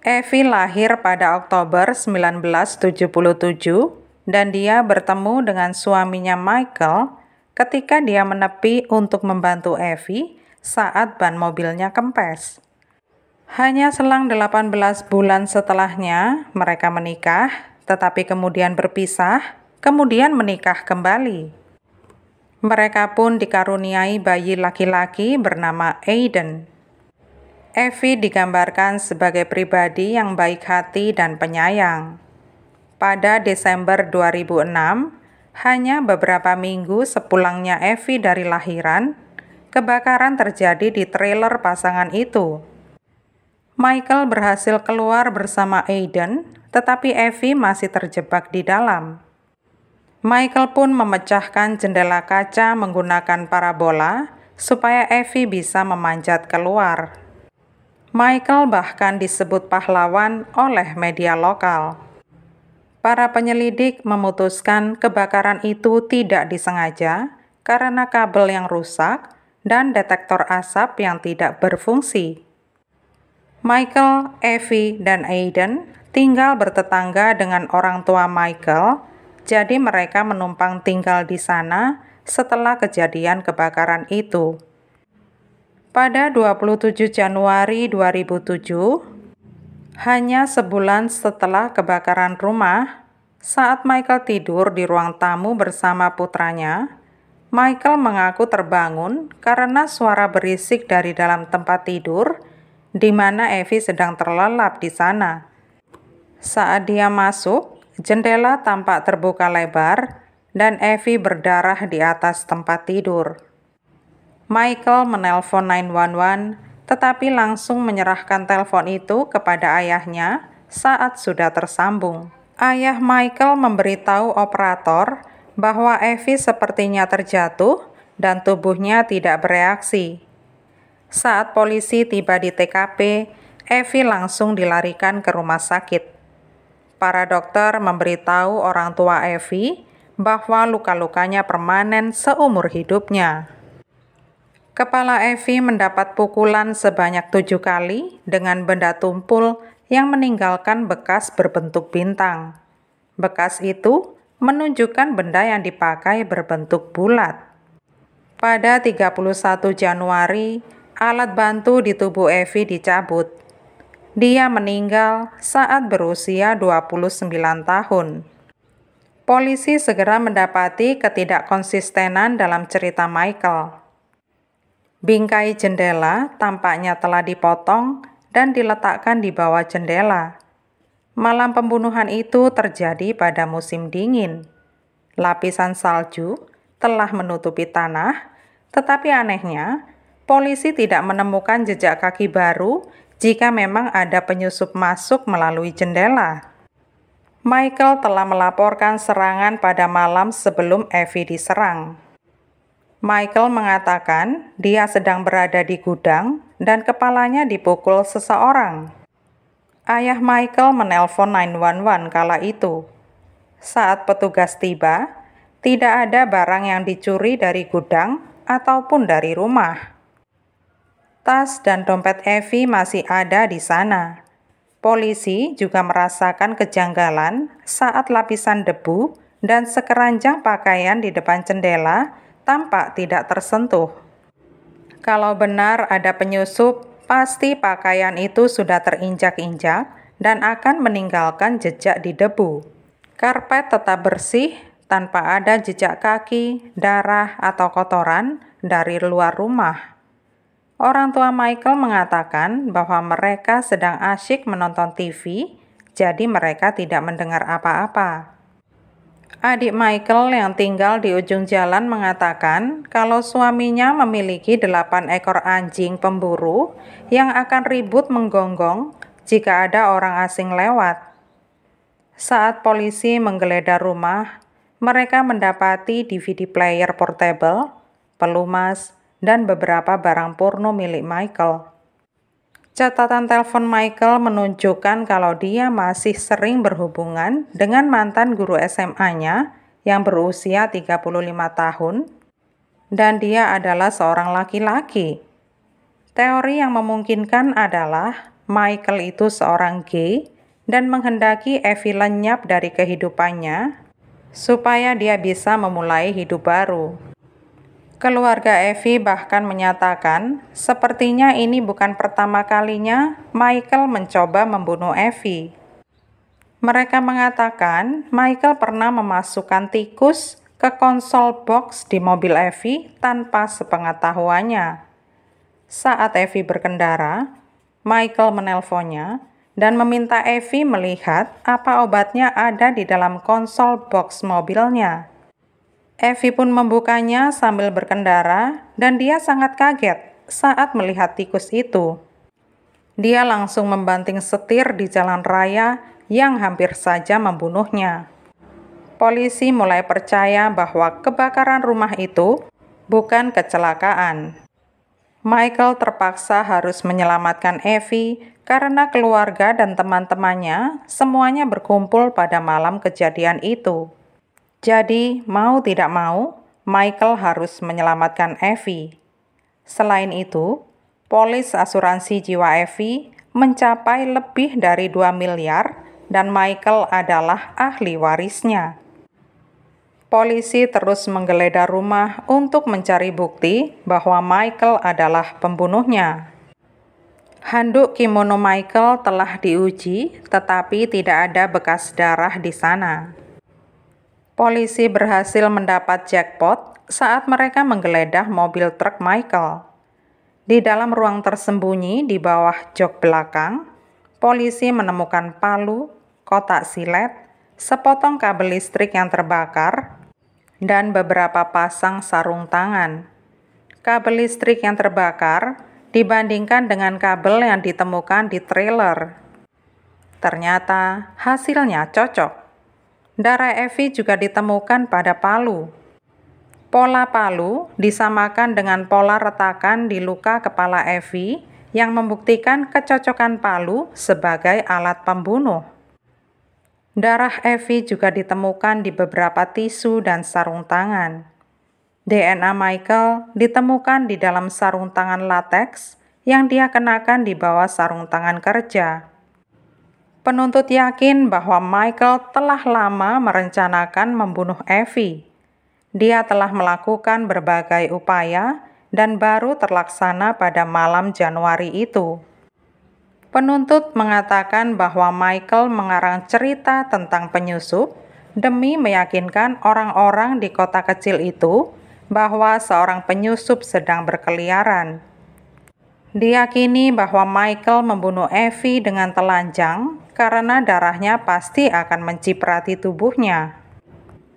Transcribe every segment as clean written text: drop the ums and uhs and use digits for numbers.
Evie lahir pada Oktober 1977 dan dia bertemu dengan suaminya Michael ketika dia menepi untuk membantu Evie saat ban mobilnya kempes. Hanya selang 18 bulan setelahnya mereka menikah, tetapi kemudian berpisah, kemudian menikah kembali. Mereka pun dikaruniai bayi laki-laki bernama Aiden. Evie digambarkan sebagai pribadi yang baik hati dan penyayang. Pada Desember 2006, hanya beberapa minggu sepulangnya Evie dari lahiran, kebakaran terjadi di trailer pasangan itu. Michael berhasil keluar bersama Aiden, tetapi Evie masih terjebak di dalam. Michael pun memecahkan jendela kaca menggunakan parabola supaya Evie bisa memanjat keluar. Michael bahkan disebut pahlawan oleh media lokal. Para penyelidik memutuskan kebakaran itu tidak disengaja karena kabel yang rusak dan detektor asap yang tidak berfungsi. Michael, Evie, dan Aiden tinggal bertetangga dengan orang tua Michael, jadi mereka menumpang tinggal di sana setelah kejadian kebakaran itu. Pada 27 Januari 2007, hanya sebulan setelah kebakaran rumah, saat Michael tidur di ruang tamu bersama putranya, Michael mengaku terbangun karena suara berisik dari dalam tempat tidur, di mana Evie sedang terlelap di sana. Saat dia masuk, jendela tampak terbuka lebar dan Evie berdarah di atas tempat tidur. Michael menelpon 911, tetapi langsung menyerahkan telepon itu kepada ayahnya saat sudah tersambung. Ayah Michael memberitahu operator bahwa Evie sepertinya terjatuh dan tubuhnya tidak bereaksi. Saat polisi tiba di TKP, Evie langsung dilarikan ke rumah sakit. Para dokter memberitahu orang tua Evie bahwa luka-lukanya permanen seumur hidupnya. Kepala Evie mendapat pukulan sebanyak 7 kali dengan benda tumpul yang meninggalkan bekas berbentuk bintang. Bekas itu menunjukkan benda yang dipakai berbentuk bulat. Pada 31 Januari, alat bantu di tubuh Evie dicabut. Dia meninggal saat berusia 29 tahun. Polisi segera mendapati ketidakkonsistenan dalam cerita Michael. Bingkai jendela tampaknya telah dipotong dan diletakkan di bawah jendela. Malam pembunuhan itu terjadi pada musim dingin. Lapisan salju telah menutupi tanah, tetapi anehnya, polisi tidak menemukan jejak kaki baru jika memang ada penyusup masuk melalui jendela. Michael telah melaporkan serangan pada malam sebelum Evie diserang. Michael mengatakan dia sedang berada di gudang dan kepalanya dipukul seseorang. Ayah Michael menelpon 911 kala itu. Saat petugas tiba, tidak ada barang yang dicuri dari gudang ataupun dari rumah. Tas dan dompet Evie masih ada di sana. Polisi juga merasakan kejanggalan saat lapisan debu dan sekeranjang pakaian di depan jendela tampak tidak tersentuh. Kalau benar ada penyusup, pasti pakaian itu sudah terinjak-injak dan akan meninggalkan jejak di debu. Karpet tetap bersih tanpa ada jejak kaki, darah, atau kotoran dari luar rumah. Orang tua Michael mengatakan bahwa mereka sedang asyik menonton TV, jadi mereka tidak mendengar apa-apa. Adik Michael yang tinggal di ujung jalan mengatakan kalau suaminya memiliki 8 ekor anjing pemburu yang akan ribut menggonggong jika ada orang asing lewat. Saat polisi menggeledah rumah, mereka mendapati DVD player portable, pelumas, dan beberapa barang porno milik Michael. Catatan telepon Michael menunjukkan kalau dia masih sering berhubungan dengan mantan guru SMA-nya yang berusia 35 tahun, dan dia adalah seorang laki-laki. Teori yang memungkinkan adalah Michael itu seorang gay dan menghendaki Evie lenyap dari kehidupannya supaya dia bisa memulai hidup baru. Keluarga Evie bahkan menyatakan sepertinya ini bukan pertama kalinya Michael mencoba membunuh Evie. Mereka mengatakan Michael pernah memasukkan tikus ke konsol box di mobil Evie tanpa sepengetahuannya. Saat Evie berkendara, Michael menelponnya dan meminta Evie melihat apa obatnya ada di dalam konsol box mobilnya. Evie pun membukanya sambil berkendara dan dia sangat kaget saat melihat tikus itu. Dia langsung membanting setir di jalan raya yang hampir saja membunuhnya. Polisi mulai percaya bahwa kebakaran rumah itu bukan kecelakaan. Michael terpaksa harus menyelamatkan Evie karena keluarga dan teman-temannya semuanya berkumpul pada malam kejadian itu. Jadi, mau tidak mau, Michael harus menyelamatkan Evie. Selain itu, polis asuransi jiwa Evie mencapai lebih dari 2 miliar dan Michael adalah ahli warisnya. Polisi terus menggeledah rumah untuk mencari bukti bahwa Michael adalah pembunuhnya. Handuk kimono Michael telah diuji, tetapi tidak ada bekas darah di sana. Polisi berhasil mendapat jackpot saat mereka menggeledah mobil truk Michael. Di dalam ruang tersembunyi di bawah jok belakang, polisi menemukan palu, kotak silet, sepotong kabel listrik yang terbakar, dan beberapa pasang sarung tangan. Kabel listrik yang terbakar dibandingkan dengan kabel yang ditemukan di trailer. Ternyata hasilnya cocok. Darah Evie juga ditemukan pada palu. Pola palu disamakan dengan pola retakan di luka kepala Evie yang membuktikan kecocokan palu sebagai alat pembunuh. Darah Evie juga ditemukan di beberapa tisu dan sarung tangan. DNA Michael ditemukan di dalam sarung tangan latex yang dia kenakan di bawah sarung tangan kerja. Penuntut yakin bahwa Michael telah lama merencanakan membunuh Evie. Dia telah melakukan berbagai upaya dan baru terlaksana pada malam Januari itu. Penuntut mengatakan bahwa Michael mengarang cerita tentang penyusup demi meyakinkan orang-orang di kota kecil itu bahwa seorang penyusup sedang berkeliaran. Diyakini bahwa Michael membunuh Evie dengan telanjang karena darahnya pasti akan menciprati tubuhnya.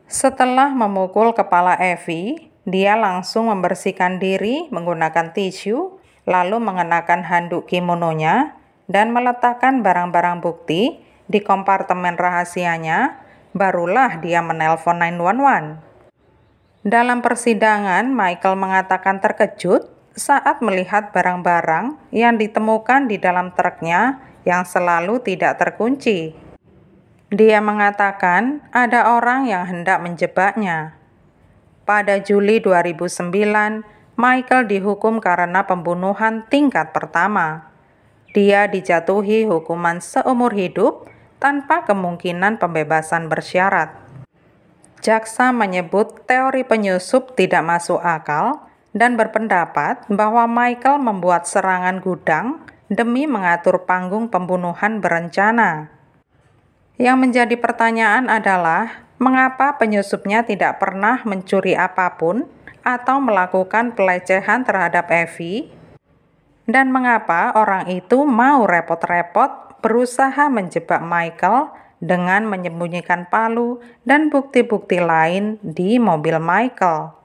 Setelah memukul kepala Evie, dia langsung membersihkan diri menggunakan tisu, lalu mengenakan handuk kimononya dan meletakkan barang-barang bukti di kompartemen rahasianya, barulah dia menelpon 911. Dalam persidangan, Michael mengatakan terkejut saat melihat barang-barang yang ditemukan di dalam truknya yang selalu tidak terkunci. Dia mengatakan ada orang yang hendak menjebaknya. Pada Juli 2009, Michael dihukum karena pembunuhan tingkat pertama. Dia dijatuhi hukuman seumur hidup tanpa kemungkinan pembebasan bersyarat. Jaksa menyebut teori penyusup tidak masuk akal dan berpendapat bahwa Michael membuat serangan gudang demi mengatur panggung pembunuhan berencana. Yang menjadi pertanyaan adalah, mengapa penyusupnya tidak pernah mencuri apapun atau melakukan pelecehan terhadap Evie? Dan mengapa orang itu mau repot-repot berusaha menjebak Michael dengan menyembunyikan palu dan bukti-bukti lain di mobil Michael?